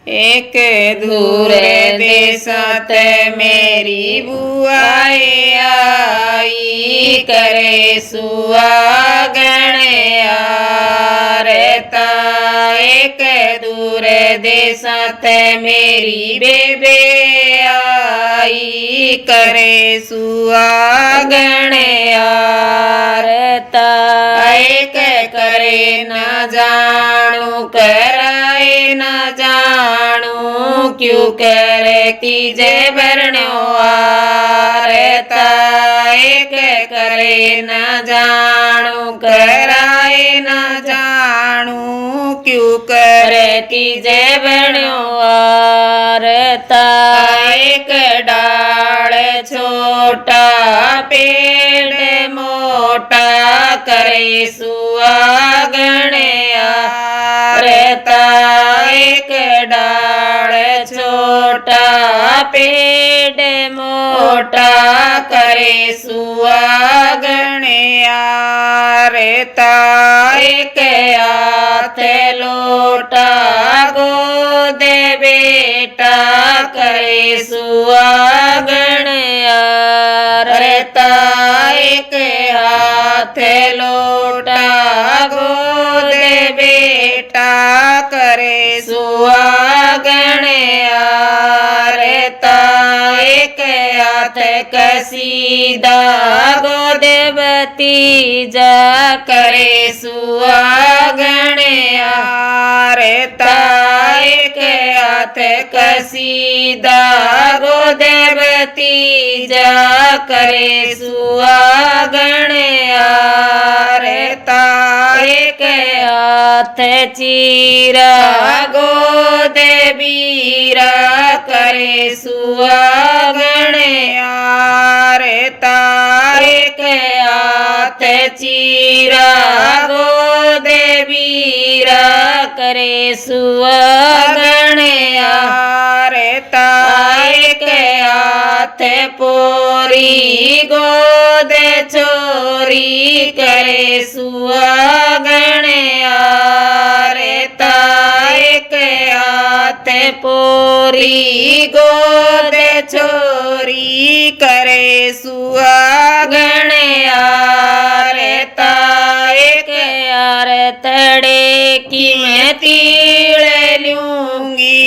एक दूर देशत मेरी बुआए आई करे सुहागण आरता। एक दूर देशत मेरी बेबे आई करे सुहागण आरता। एक करे न जाणू कराए न जाणू क्यों करे तीजे बरण्यो आरता। एक करे न जाणू कराए न जाणू क्यों करे तीजे बरण्यो आरता। एक डाल छोटा पेड़ मोटा करे सुहागण आरता। एक डाल छोटा पेड़ मोटा करे सुहागण आरता। एक हाथ लोटा गोद बेटा करे सुहागण आरता। एक हाथ लोटा गोद बेटा करे सुहागण आरता। एक हाथ कसीदा गोद भतीजा करे सुहागण आरता। एक हाथ कसीदा गोद भतीजा करे सुहागण आरता। एक हाथ चीरा गोद बीरा करे सुहागण आरता। एक हाथ चीरा गोद बीरा करे सुहागण आरता। एक हाथ पोरी गोद चोरी करे सुहागण आरता। एक हाथ पोरी गोद चोरी करे सुहागण आरता। एक आरतड़े की मैं तीड़ लूंगी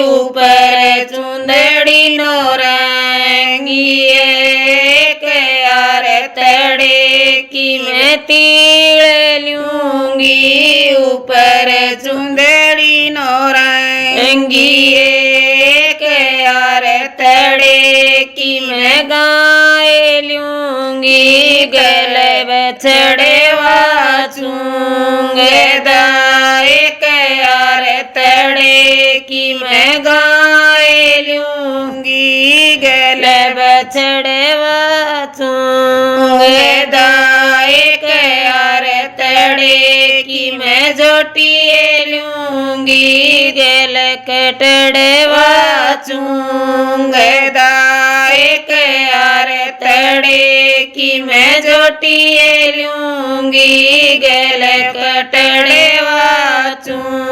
ऊपर चुंदड़ी नौरंगी। एक आरतड़े की मैं तीड़ लूंगी ऊपर चुंदड़ी नौरंगी। एक आरतड़े की मैं गाय लूंगी गल बछड़े वाचूंगदा। एक आरतड़े की मैं गाय लूंगी गल बछड़े वाचूंगदा। एक आरतड़े की मैं जोटिए लूंगी गल कटड़े वाचूंगदा। एक आरतड़े की मैं जोटिए लूंगी गल कटड़े वाचूंगदा।